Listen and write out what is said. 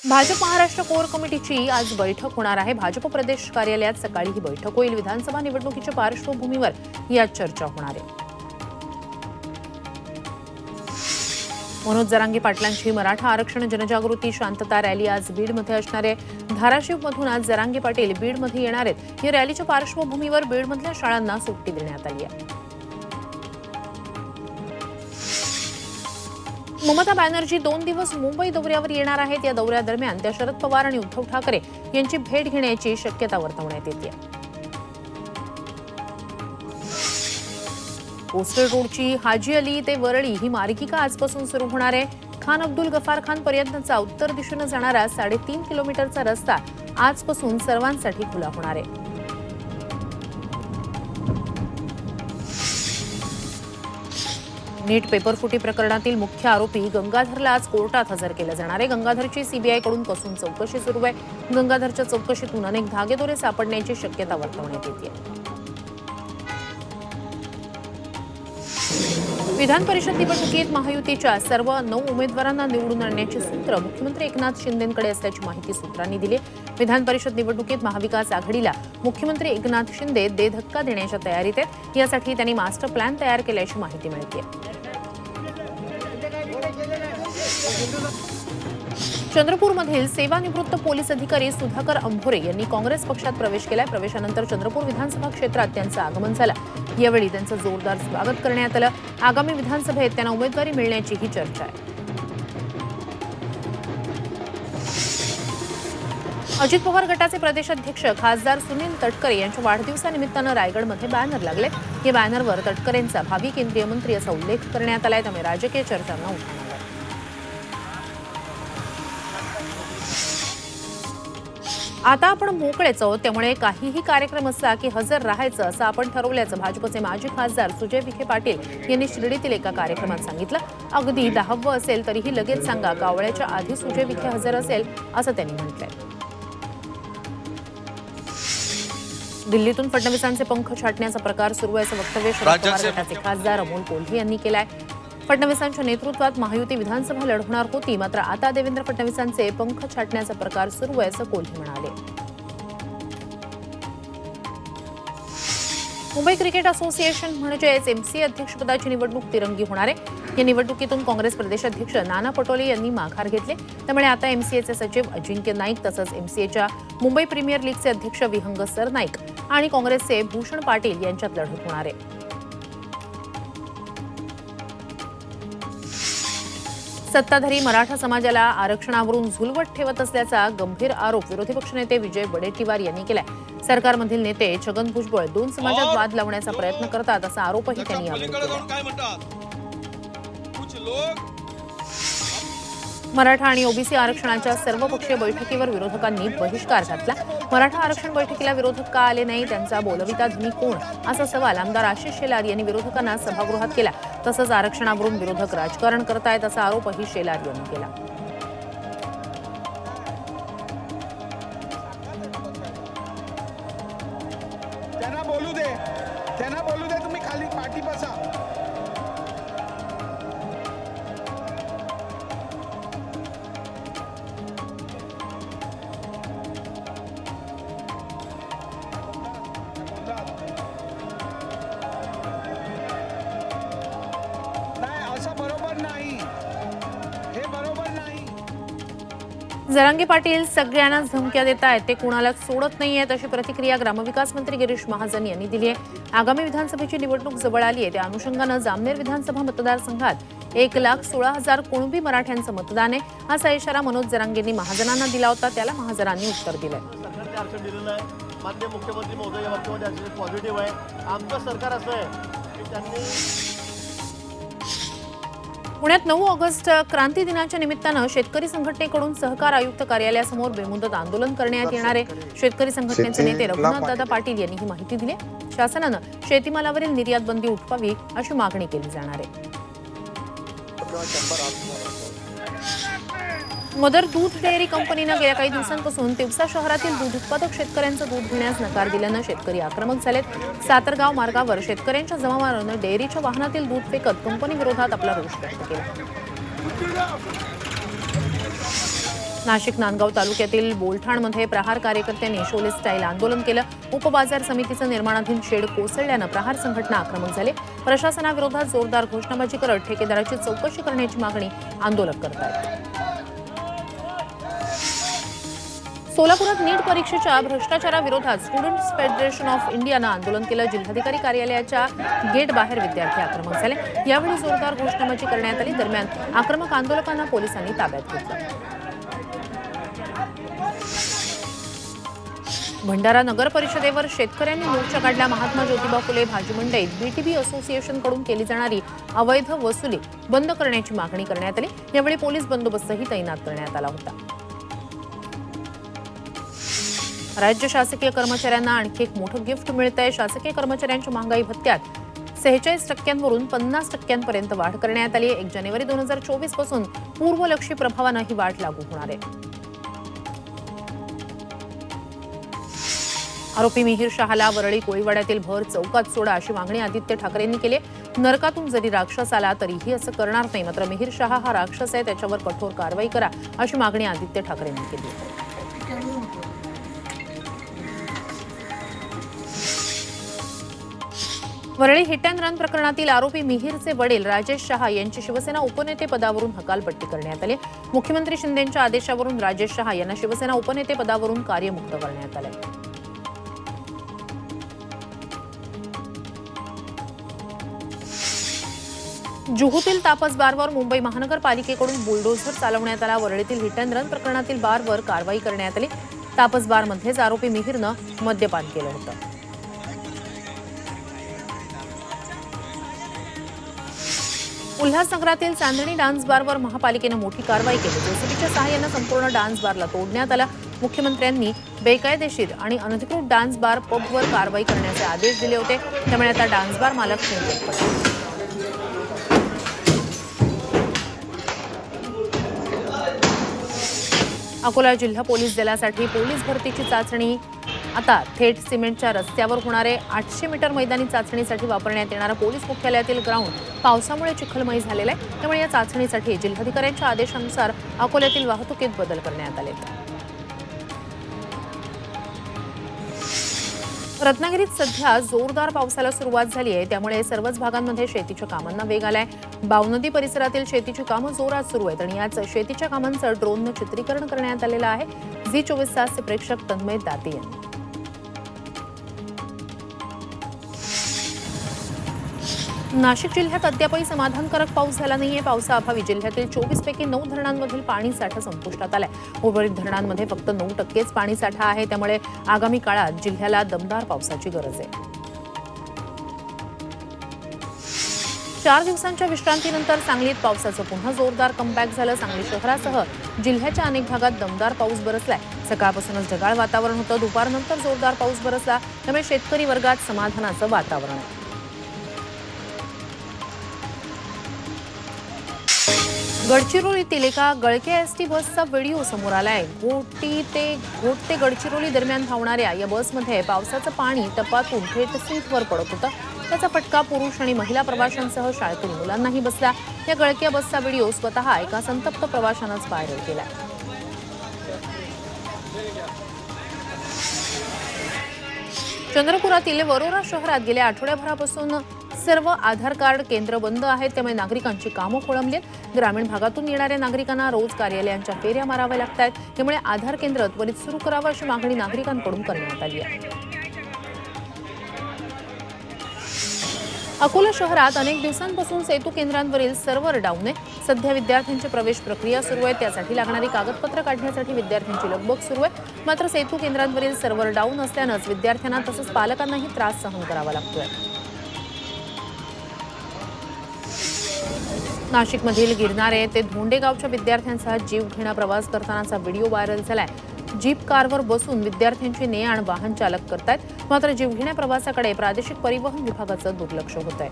Bhajap Maharashtra core कमिटीची आज बैठक होणार आहे। भाजप प्रदेश कार्यालयात सकाळी ही बैठक होईल। विधानसभा निवडणुकीच्या पार्श्वभूमीवर यात चर्चा होणार आहे। मनोज जरांगे पाटलांची मराठा आरक्षण जनजागृती शांतता रॅली आज बीडमध्ये असणार आहे। धाराशिवमधून आज जरांगे पाटील बीडमध्ये येणार आहेत। या रॅलीच्या पार्श्वभूमीवर बीडमधल्या शाळांना सुट्टी देण्यात आली आहे। ममता बॅनर्जी 2 दिवस मुंबई दौऱ्यावर येणार आहेत। या दौऱ्यादरम्यान त्या शरद पवार आणि उद्धव ठाकरे यांची भेट घेण्याची शक्यता वर्तवण्यात येते। कोस्टल रोडची हाजी अली ते वरळी ही मार्गिका आजपासून सुरू होणार आहे। खान अब्दुल गफार खान पर्यंतचा उत्तर दिशेने जाणारा 3.5 किलोमीटरचा रस्ता आजपासून सर्वांसाठी खुला होणार आहे। नीट पेपरफुटी प्रकरणातील मुख्य आरोपी गंगाधरला आज कोर्टात हजर केलं जाणार आहे। गंगाधरची सीबीआयकडून कसून चौकशी सुरू आहे। गंगाधरच्या चौकशीतून अनेक धागेदोरे सापडण्याची शक्यता वर्तवण्यात येते। विधान परिषद निवडणुकीत महायुतीच्या सर्व 9 उमेदवारांना निवडून आणण्याची सूत्र मुख्यमंत्री एकनाथ शिंदेंकडे असल्याची माहिती सूत्रांनी दिली। विधान परिषद निवडणुकीत महाविकास आघाडीला मुख्यमंत्री एकनाथ शिंदे धक्का देण्याच्या तयारीत आहेत। यासाठी त्यांनी मास्टर प्लॅन तयार केल्याची माहिती मिळते। चंद्रपूरमधील सेवानिवृत्त पोलीस अधिकारी सुधाकर अंभोरे यांनी काँग्रेस पक्षात प्रवेश केलाय। प्रवेशानंतर चंद्रपूर विधानसभा क्षेत्रात त्यांचं आगमन झालं। यावेळी त्यांचं जोरदार स्वागत करण्यात आलं। आगामी विधानसभेत त्यांना उमेदवारी मिळण्याचीही चर्चा आहे। अजित पवार गटाचे प्रदेशाध्यक्ष खासदार सुनील तटकरे यांच्या वाढदिवसानिमित्तानं रायगडमध्ये बॅनर लागले। या बॅनरवर तटकरेंचा भावी केंद्रीय मंत्री असा उल्लेख करण्यात आलाय। त्यामुळे राजकीय चर्चांना उधाण आलंय। आता आपण मोकळेच आहोत, त्यामुळे काहीही कार्यक्रम असला की हजर राहायचं असं आपण ठरवल्याचं भाजपचे माजी खासदार सुजय विखे पाटील यांनी शिर्डीतील एका कार्यक्रमात सांगितलं। अगदी 10व असेल तरीही लगेच सांगा, कावळ्याच्या आधी सुजय विखे हजर असेल असं त्यांनी म्हटलंय। दिल्लीतून फडणवीसांचे पंख छाटण्याचा प्रकार सुरू आहे असं वक्तव्य शरद पवार गटाचे खासदार अमोल कोल्हे यांनी केलंय। फडणवीसांच्या नेतृत्वात महायुती विधानसभा लढवणार होती, मात्र आता देवेंद्र फडणवीसांचे पंख छाटण्याचा प्रकार सुरू आहे असं कोल्हे म्हणाले। मुंबई क्रिकेट असोसिएशन म्हणजेच एमसीए अध्यक्षपदाची निवडणूक तिरंगी होणार आहे। या निवडणुकीतून काँग्रेस प्रदेशाध्यक्ष नाना पटोले यांनी माघार घेतली। त्यामुळे आता एमसीएचे सचिव अजिंक्य नाईक तसंच एमसीएच्या मुंबई प्रीमियर लीगचे अध्यक्ष विहंग सरनाईक आणि काँग्रेसचे भूषण पाटील यांच्यात लढत होणार आहे। सत्ताधारी मराठा समाजाला आरक्षणावरून झुलवत ठेवत असल्याचा गंभीर आरोप विरोधी पक्षनेते विजय वडेट्टीवार यांनी केलाय। सरकारमधील नेते छगन भुजबळ 2 समाजात वाद लावण्याचा प्रयत्न करतात असा आरोपही त्यांनी यावेळी केला। मराठा आणि ओबीसी आरक्षणाच्या सर्वपक्षीय बैठकीवर विरोधकांनी बहिष्कार घातला। मराठा आरक्षण बैठकीला विरोधक का आले नाही, त्यांचा बोलविता धनी कोण, असा सवाल आमदार आशिष शेलार यांनी विरोधकांना सभागृहात केला। तसंच आरक्षणावरून विरोधक राजकारण करतायत असा आरोपही शेलार यांनी केला। त्यांना बोलू दे, तुम्ही खाली पाठी बसा। जरांगे पाटील सगळ्यांनाच धमक्या देत आहेत, ते कुणाला सोडत नाहीयेत अशी प्रतिक्रिया ग्रामविकास मंत्री गिरीश महाजन यांनी दिली आहे। आगामी विधानसभेची निवडणूक जवळ आली आहे, त्या अनुषंगानं जामनेर विधानसभा मतदारसंघात 1,16,000 कुणबी मराठ्यांचं मतदान आहे असा इशारा मनोज जरांगेंनी महाजनांना दिला होता। त्याला महाजनांनी उत्तर दिलंय। माननीय मुख्यमंत्री महोदय या बाबतीमध्ये पॉझिटिव्ह आहे। आमचं सरकार असं आहे की त्यांनी पुण्यात 9 ऑगस्ट क्रांती दिनाच्या निमित्तानं शेतकरी संघटनेकडून सहकार आयुक्त कार्यालयासमोर बेमुदत आंदोलन करण्यात येणार आहे। शेतकरी संघटनेचे नेते रघुनाथदादा पाटील यांनी ही माहिती दिली। शासनानं शेतीमालावरील निर्यात बंदी उठवावी अशी मागणी केली जाणार आहे। मदर दूध डेअरी कंपनीनं गेल्या काही दिवसांपासून तिवसा शहरातील दूध उत्पादक शेतकऱ्यांचं दूध घेण्यास नकार दिल्यानं शेतकरी आक्रमक झालेत। सातरगाव मार्गावर शेतकऱ्यांच्या जमावानं डेअरीच्या वाहनातील दूध फेकत कंपनी विरोधात आपला रोष व्यक्त केला। नाशिक नांदगाव तालुक्यातील बोलठाणमध्ये प्रहार कार्यकर्त्यांनी शोले स्टाईल आंदोलन केलं. उपबाजार समितीचं निर्माणाधीन शेड कोसळल्यानं प्रहार संघटना आक्रमक झाले. प्रशासनाविरोधात जोरदार घोषणाबाजी करत ठेकेदाराची चौकशी करण्याची मागणी आंदोलक करत आहेत. सोलापुरात नीट परीक्षेच्या भ्रष्टाचाराविरोधात स्टुडंट्स फेडरेशन ऑफ इंडियानं आंदोलन केलं. जिल्हाधिकारी कार्यालयाच्या गेट बाहेर विद्यार्थी आक्रमक झाले. यावेळी जोरदार घोषणाबाजी करण्यात आली. दरम्यान आक्रमक आंदोलकांना पोलिसांनी ताब्यात घेतलं. भंडारा नगर परिषदेवर शेतकऱ्यांनी मोर्चा काढला. महात्मा ज्योतिबा फुले भाजी मंडईत बीटीबी असोसिएशनकडून केली जाणारी अवैध वसुली बंद करण्याची मागणी करण्यात आली. यावेळी पोलीस बंदोबस्तही तैनात करण्यात आला होता. राज्य शासकीय कर्मचाऱ्यांना आणखी एक मोठं गिफ्ट मिळतंय. शासकीय कर्मचाऱ्यांच्या महागाई भत्त्यात 46% वरून 50% वाढ करण्यात आली. 1 जानेवारी 2024 पासून पूर्वलक्षी प्रभावानं ही वाढ लागू होणार आहे. आरोपी मिहीर शहाला वरळी कोळीवाड्यातील भर चौकात सोडा अशी मागणी आदित्य ठाकरेंनी केली. नरकातून जरी राक्षस आला तरीही असं करणार नाही, मात्र मिहीर शहा हा राक्षस आहे, त्याच्यावर कठोर कारवाई करा अशी मागणी आदित्य ठाकरेंनी केली. वरळी हिट अँड रन प्रकरणातील आरोपी मिहीरचे वडील राजेश शहा यांची शिवसेना उपनेते पदावरून हकालपट्टी करण्यात आली. मुख्यमंत्री शिंदेंच्या आदेशावरून राजेश शहा यांना शिवसेना उपनेते पदावरून कार्यमुक्त करण्यात आले. जुहूतील तापस बारवर मुंबई महानगरपालिकेकडून बुलडोझर चालवण्यात आला. वरळीतील हिट अँड रन प्रकरणातील बारवर कारवाई करण्यात आली. तापस बारमध्येच आरोपी मिहीरनं मद्यपान केलं होतं. उल्हासनगरातील चांदणी डान्स बारवर महापालिकेनं मोठी कारवाई केली. जेसीबीच्या सहाय्यानं संपूर्ण डान्स बारला तोडण्यात आला. मुख्यमंत्र्यांनी बेकायदेशीर आणि अनधिकृत डान्स बार पबवर कारवाई करण्याचे आदेश दिले होते. त्यामुळे आता डान्स बार मालक चिंतेत पडले. अकोला जिल्हा पोलीस दलासाठी पोलीस भरतीची चाचणी आता थेट सिमेंटच्या रस्त्यावर होणार आहे. 800 मीटर मैदानी चाचणीसाठी वापरण्यात येणारा पोलीस मुख्यालयातील ग्राउंड पावसामुळे चिखलमय झालेला आहे. त्यामुळे या चाचणीसाठी जिल्हाधिकाऱ्यांच्या आदेशानुसार अकोल्यातील वाहतुकीत बदल करण्यात आले. रत्नागिरीत सध्या जोरदार पावसाला सुरुवात झाली आहे. त्यामुळे सर्वच भागांमध्ये शेतीच्या कामांना वेग आलाय. बावनदी परिसरातील शेतीची कामं जोरात सुरू आहेत आणि याच शेतीच्या कामांचं ड्रोननं चित्रीकरण करण्यात आलेलं आहे. झी24 तासचे प्रेक्षक तन्मय दाते यांनी. नाशिक जिल्ह्यात अद्यापही समाधानकारक पाऊस झाला नाहीये. पावसाअभावी जिल्ह्यातील 24 पैकी 9 धरणांमधील पाणी साठा संपुष्टात आलाय. उर्वरित धरणांमध्ये फक्त 9%च पाणी साठा आहे. त्यामुळे आगामी काळात जिल्ह्याला दमदार पावसाची गरज आहे. 4 दिवसांच्या विश्रांतीनंतर सांगलीत पावसाचं पुन्हा जोरदार कमबॅक झालं. सांगली शहरासह जिल्ह्याच्या अनेक भागात दमदार पाऊस बरसलाय. सकाळपासूनच ढगाळ वातावरण होतं. दुपारनंतर जोरदार पाऊस बरसला. त्यामुळे शेतकरी वर्गात समाधानाचं वातावरण आहे. गडचिरोलीतील एका गळक्या एसटी बसचा व्हिडिओ समोर आलाय. घोट ते गडचिरोली दरम्यान धावणाऱ्या या बसमध्ये पावसाचं पाणी टपातून थेट सीटवर पडत होतं. त्याचा फटका पुरुष आणि महिला प्रवाशांसह शाळेतील मुलांनाही बसला. या गळक्या बसचा व्हिडिओ स्वतः एका संतप्त प्रवाशानंच व्हायरल केला. चंद्रपुरातील वरोरा शहरात गेल्या आठवड्याभरापासून सर्व आधार कार्ड केंद्र बंद आहेत. त्यामुळे नागरिकांची कामं खोळंबली आहेत. ग्रामीण भागातून येणाऱ्या नागरिकांना रोज कार्यालयांच्या फेऱ्या माराव्या लागत आहेत. त्यामुळे आधार केंद्र त्वरित सुरू करावं अशी मागणी नागरिकांकडून करण्यात आली आहे. अकोला शहरात अनेक दिवसांपासून सेतू केंद्रांवरील सर्व्हर डाऊन आहे. सध्या विद्यार्थ्यांची प्रवेश प्रक्रिया सुरू आहे. त्यासाठी लागणारी कागदपत्र काढण्यासाठी विद्यार्थ्यांची लगबग सुरू आहे. मात्र सेतू केंद्रांवरील सर्व्हर डाऊन असल्यानंच विद्यार्थ्यांना तसंच पालकांनाही त्रास सहन करावा लागतोय. नाशिकमधील गिरणारे ते धोंडेगावच्या विद्यार्थ्यांचा जीव घेणा प्रवास करतानाचा व्हिडिओ व्हायरल झालाय. जीप कारवर बसून विद्यार्थ्यांची ने-आण वाहन चालक करतायत. मात्र जीवघेण्या प्रवासाकडे प्रादेशिक परिवहन विभागाचं दुर्लक्ष होत आहे.